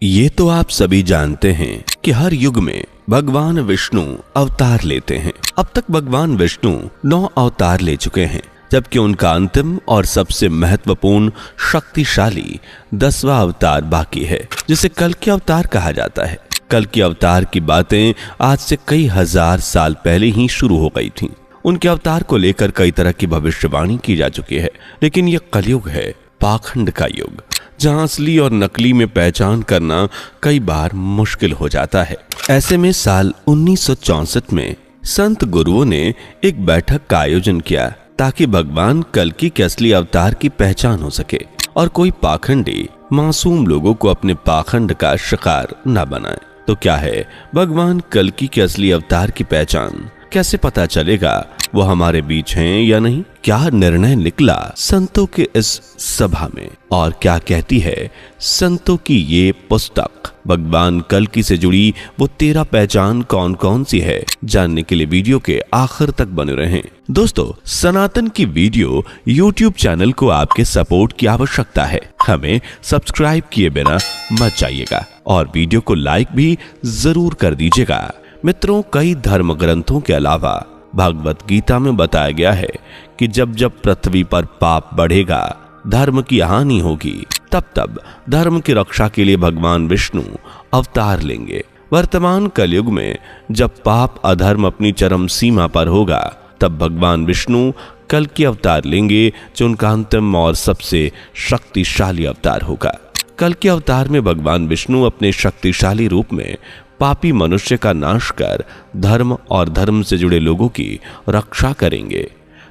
ये तो आप सभी जानते हैं कि हर युग में भगवान विष्णु अवतार लेते हैं। अब तक भगवान विष्णु 9 अवतार ले चुके हैं, जबकि उनका अंतिम और सबसे महत्वपूर्ण शक्तिशाली 10वां अवतार बाकी है, जिसे कल्कि अवतार कहा जाता है। कल्कि अवतार की बातें आज से कई हजार साल पहले ही शुरू हो गई थीं। उनके अवतार को लेकर कई तरह की भविष्यवाणी की जा चुकी है, लेकिन यह कलयुग है, पाखंड का युग, जहां असली और नकली में पहचान करना कई बार मुश्किल हो जाता है। ऐसे में साल 1964 में संत गुरुओं ने एक बैठक का आयोजन किया ताकि भगवान कल्कि के असली अवतार की पहचान हो सके और कोई पाखंडी मासूम लोगों को अपने पाखंड का शिकार न बनाए। तो क्या है भगवान कल्कि के असली अवतार की पहचान? कैसे पता चलेगा वो हमारे बीच हैं या नहीं? क्या निर्णय निकला संतों के इस सभा में, और क्या कहती है संतों की ये पुस्तक? भगवान कल्कि से जुड़ी वो 13 पहचान कौन कौन सी है, जानने के लिए वीडियो के आखिर तक बने रहें। दोस्तों, सनातन की वीडियो YouTube चैनल को आपके सपोर्ट की आवश्यकता है। हमें सब्सक्राइब किए बिना मत जाइएगा और वीडियो को लाइक भी जरूर कर दीजिएगा। मित्रों, कई धर्म ग्रंथों के अलावा भगवत गीता में बताया गया है कि जब जब पृथ्वी पर पाप बढ़ेगा, धर्म की हानि होगी, तब तब धर्म की रक्षा के लिए भगवान विष्णु अवतार लेंगे। वर्तमान कलयुग में जब पाप अधर्म अपनी चरम सीमा पर होगा, तब भगवान विष्णु कल्कि अवतार लेंगे, जो उनका अंतिम और सबसे शक्तिशाली अवतार होगा। कल्कि अवतार में भगवान विष्णु अपने शक्तिशाली रूप में पापी मनुष्य का नाश कर धर्म और धर्म से जुड़े लोगों की रक्षा करेंगे।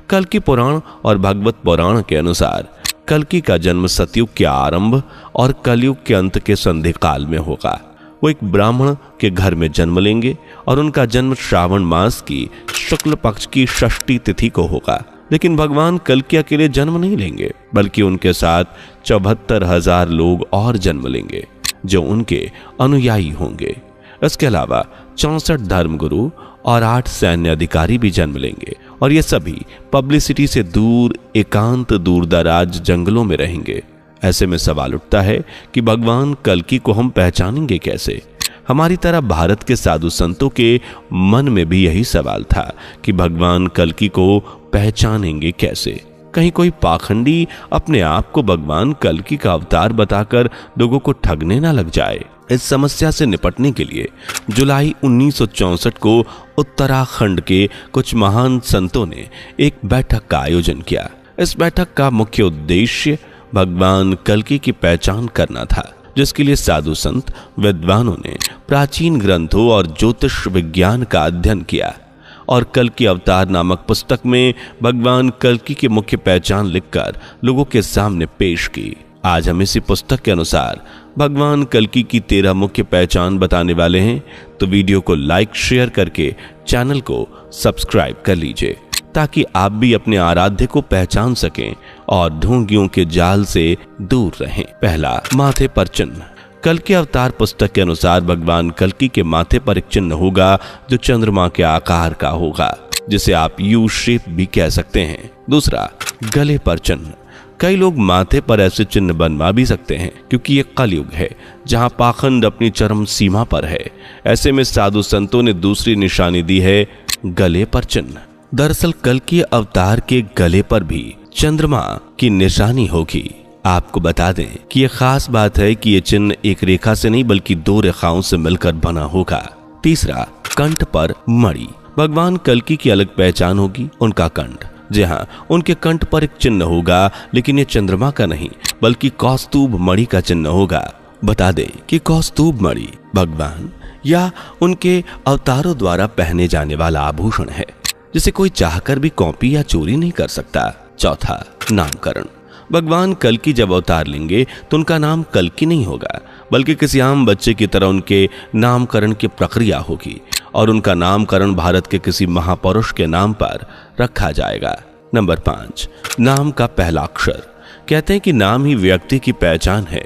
कल्कि पुराण और भागवत पुराण के अनुसार कल्कि का जन्म सतयुग के आरंभ और कलयुग के अंत के संधि काल में होगा। वो एक ब्राह्मण के घर में जन्म लेंगे और उनका जन्म श्रावण मास की शुक्ल पक्ष की षष्ठी तिथि को होगा। लेकिन भगवान कल्कि अकेले जन्म नहीं लेंगे, बल्कि उनके साथ 74,000 लोग और जन्म लेंगे, जो उनके अनुयायी होंगे। इसके अलावा 64 धर्मगुरु और 8 सैन्य अधिकारी भी जन्म लेंगे, और ये सभी पब्लिसिटी से दूर एकांत दूर दराज जंगलों में रहेंगे। ऐसे में सवाल उठता है कि भगवान कल्कि को हम पहचानेंगे कैसे? हमारी तरह भारत के साधु संतों के मन में भी यही सवाल था कि भगवान कल्कि को पहचानेंगे कैसे? कहीं कोई पाखंडी अपने आप को भगवान कल्कि का अवतार बताकर लोगों को ठगने ना लग जाए। इस समस्या से निपटने के लिए जुलाई 1964 को उत्तराखंड के कुछ महान संतों ने एक बैठक का आयोजन किया। इस बैठक का मुख्य उद्देश्य भगवान कल्कि की पहचान करना था, जिसके लिए साधु संत विद्वानों ने प्राचीन ग्रंथों और ज्योतिष विज्ञान का अध्ययन किया और कल्कि अवतार नामक पुस्तक में भगवान कल्कि की मुख्य पहचान लिखकर लोगों के सामने पेश की। आज हम इसी पुस्तक के अनुसार भगवान कल्कि की 13 मुख्य पहचान बताने वाले हैं, तो वीडियो को लाइक शेयर करके चैनल को सब्सक्राइब कर लीजिए, ताकि आप भी अपने आराध्य को पहचान सकें और ढोंगियों के जाल से दूर रहें। पहला, माथे पर चिन्ह। कल्कि अवतार पुस्तक के अनुसार भगवान कल्कि के माथे पर एक चिन्ह होगा, जो चंद्रमा के आकार का होगा, जिसे आप यू शेप भी कह सकते हैं। दूसरा, गले पर चिन्ह। कई लोग माथे पर ऐसे चिन्ह बनवा भी सकते हैं, क्योंकि ये कलयुग है जहां पाखंड अपनी चरम सीमा पर है। ऐसे में साधु संतों ने दूसरी निशानी दी है, गले पर चिन्ह। दरअसल कल्कि अवतार के गले पर भी चंद्रमा की निशानी होगी। आपको बता दें कि यह खास बात है कि यह चिन्ह एक रेखा से नहीं बल्कि 2 रेखाओं से मिलकर बना होगा। तीसरा, कंठ पर मणि। भगवान कल्कि की अलग पहचान होगी, उनका कंठ। जी हाँ, उनके कंठ पर एक चिन्ह होगा, लेकिन यह चंद्रमा का नहीं बल्कि कौस्तुभ मणि का चिन्ह होगा। बता दें कि कौस्तुभ मणि भगवान या उनके अवतारों द्वारा पहने जाने वाला आभूषण है, जिसे कोई चाहकर भी कॉपी या चोरी नहीं कर सकता। चौथा, नामकरण। भगवान कल्कि जब अवतार लेंगे तो उनका नाम कल्कि नहीं होगा, बल्कि किसी आम बच्चे की तरह उनके नामकरण की प्रक्रिया होगी, और उनका नामकरण भारत के किसी महापुरुष के नाम पर रखा जाएगा। नंबर 5, नाम का पहला अक्षर। कहते हैं कि नाम ही व्यक्ति की पहचान है।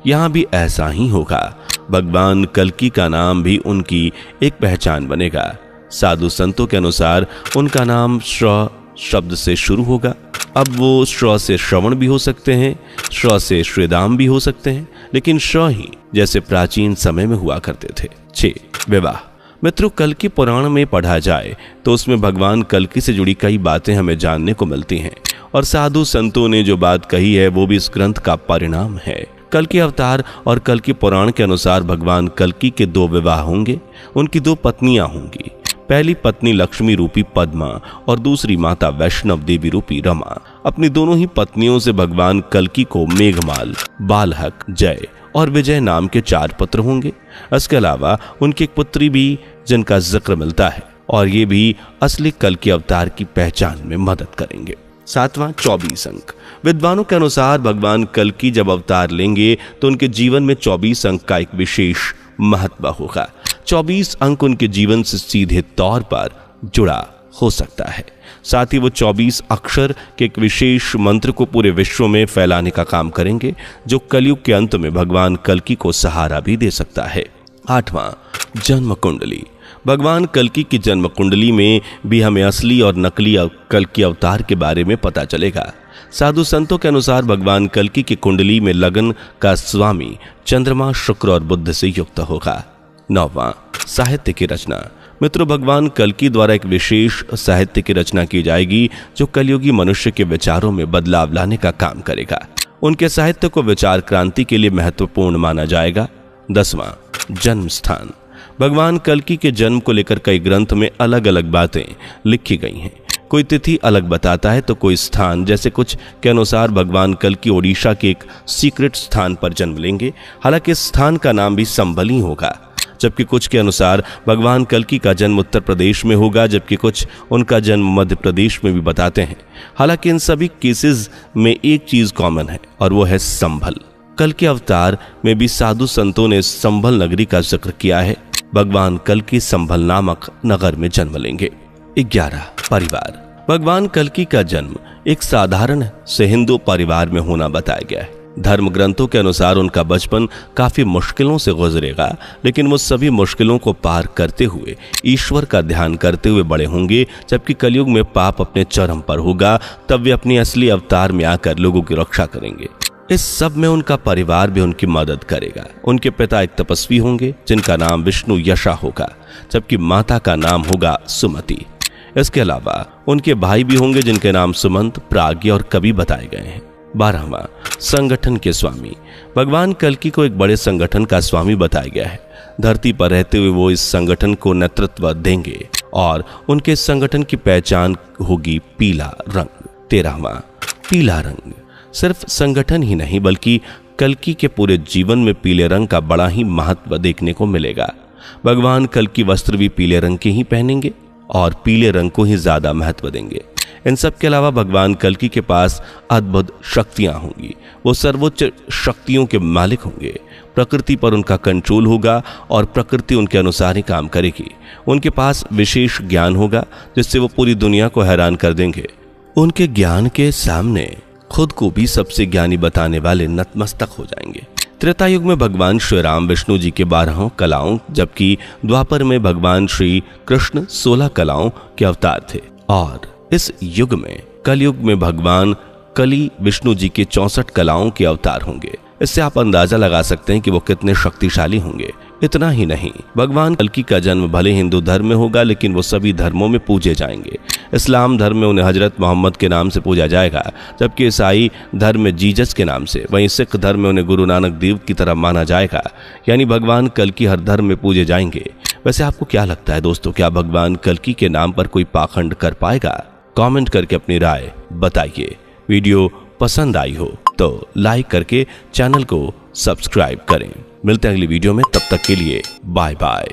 यहाँ भी ऐसा ही होगा। भगवान कल्कि का नाम भी उनकी एक पहचान बनेगा। साधु संतों के अनुसार उनका नाम श्र शब्द से शुरू होगा। अब वो श्र से श्रवण भी हो सकते हैं, श्र से श्रीदाम भी हो सकते हैं, लेकिन श्र ही जैसे प्राचीन समय में हुआ करते थे। 6 विवाह। मित्रों, कल्कि पुराण में पढ़ा जाए तो उसमें भगवान कल्कि से जुड़ी कई बातें हमें जानने को मिलती हैं और साधु संतों ने जो बात कही है वो भी इस ग्रंथ का परिणाम है। कल्कि अवतार और कल्कि पुराण के अनुसार भगवान कल्कि के 2 विवाह होंगे। उनकी 2 पत्नियां होंगी। पहली पत्नी लक्ष्मी रूपी पद्मा और दूसरी माता वैष्णव देवी रूपी रमा। अपनी दोनों ही पत्नियों से भगवान कल्कि को मेघमाल, बालहक, जय और विजय नाम के 4 पुत्र होंगे। इसके अलावा उनकी एक पुत्री भी जिनका जिक्र मिलता है और ये भी असली कल्कि अवतार की पहचान में मदद करेंगे। 7वां 24 अंक। विद्वानों के अनुसार भगवान कल्कि जब अवतार लेंगे तो उनके जीवन में 24 अंक का एक विशेष महत्व होगा। 24 अंक उनके जीवन से सीधे तौर पर जुड़ा हो सकता है। साथ ही वो 24 अक्षर के एक विशेष मंत्र को पूरे विश्व में फैलाने का काम करेंगे, जो कलयुग के अंत में भगवान कल्कि को सहारा भी दे सकता है। 8वां जन्म कुंडली। भगवान कल्कि की जन्म कुंडली में भी हमें असली और नकली कल्कि अवतार के बारे में पता चलेगा। साधु संतों के अनुसार भगवान कल्कि की कुंडली में लगन का स्वामी चंद्रमा, शुक्र और बुध से युक्त होगा। 9वां साहित्य की रचना। मित्रों, भगवान कल्कि द्वारा एक विशेष साहित्य की रचना की जाएगी जो कलयुगी मनुष्य के विचारों में बदलाव लाने का काम करेगा। उनके साहित्य को विचार क्रांति के लिए महत्वपूर्ण माना जाएगा। 10वां जन्म स्थान। भगवान कल्कि के जन्म को लेकर कई ग्रंथ में अलग अलग बातें लिखी गई हैं। कोई तिथि अलग बताता है तो कोई स्थान। जैसे कुछ के अनुसार भगवान कल्कि ओडिशा के एक सीक्रेट स्थान पर जन्म लेंगे, हालांकि इस स्थान का नाम भी संभल ही होगा। जबकि कुछ के अनुसार भगवान कल्कि का जन्म उत्तर प्रदेश में होगा, जबकि कुछ उनका जन्म मध्य प्रदेश में भी बताते हैं। हालांकि इन सभी केसेस में एक चीज कॉमन है और वो है संभल। कल्कि अवतार में भी साधु संतों ने संभल नगरी का जिक्र किया है। भगवान कल्कि संभल नामक नगर में जन्म लेंगे। 11 परिवार। भगवान कल्कि का जन्म एक साधारण से हिंदू परिवार में होना बताया गया है। धर्म ग्रंथों के अनुसार उनका बचपन काफी मुश्किलों से गुजरेगा, लेकिन वो सभी मुश्किलों को पार करते हुए ईश्वर का ध्यान करते हुए बड़े होंगे। जबकि कलयुग में पाप अपने चरम पर होगा, तब वे अपनी असली अवतार में आकर लोगों की रक्षा करेंगे। इस सब में उनका परिवार भी उनकी मदद करेगा। उनके पिता एक तपस्वी होंगे जिनका नाम विष्णु यशा होगा, जबकि माता का नाम होगा सुमति। इसके अलावा उनके भाई भी होंगे जिनके नाम सुमंत, प्राज्ञ और कवि बताए गए हैं। 12वां संगठन के स्वामी। भगवान कल्कि को एक बड़े संगठन का स्वामी बताया गया है। धरती पर रहते हुए वो इस संगठन को नेतृत्व देंगे और उनके संगठन की पहचान होगी पीला रंग। 13वां पीला रंग। सिर्फ संगठन ही नहीं बल्कि कल्कि के पूरे जीवन में पीले रंग का बड़ा ही महत्व देखने को मिलेगा। भगवान कल्कि वस्त्र भी पीले रंग के ही पहनेंगे और पीले रंग को ही ज्यादा महत्व देंगे। इन सब के अलावा भगवान कल्कि के पास अद्भुत शक्तियां होंगी। वो सर्वोच्च शक्तियों के मालिक होंगे। प्रकृति पर उनका कंट्रोल होगा और प्रकृति उनके अनुसार ही काम करेगी। उनके पास विशेष ज्ञान होगा जिससे वो पूरी दुनिया को हैरान कर देंगे। उनके ज्ञान के सामने खुद को भी सबसे ज्ञानी बताने वाले नतमस्तक हो जाएंगे। त्रेता युग में भगवान श्री राम विष्णु जी के 12 कलाओं, जबकि द्वापर में भगवान श्री कृष्ण 16 कलाओं के अवतार थे। और इस युग में कलयुग में भगवान कली विष्णु जी के 64 कलाओं के अवतार होंगे। इससे आप अंदाजा लगा सकते हैं कि वो कितने शक्तिशाली होंगे। इतना ही नहीं, भगवान कल्कि का जन्म भले हिंदू धर्म में होगा, लेकिन वो सभी धर्मों में पूजे जाएंगे। इस्लाम धर्म में उन्हें हजरत मोहम्मद के नाम से पूजा जाएगा, जबकि ईसाई धर्म में जीसस के नाम से, वहीं सिख धर्म में उन्हें गुरु नानक देव की तरह माना जाएगा। यानी भगवान कल्कि हर धर्म में पूजे जाएंगे। वैसे आपको क्या लगता है दोस्तों, क्या भगवान कल्कि के नाम पर कोई पाखंड कर पाएगा? कमेंट करके अपनी राय बताइए। वीडियो पसंद आई हो तो लाइक करके चैनल को सब्सक्राइब करें। मिलते हैं अगली वीडियो में, तब तक के लिए बाय बाय।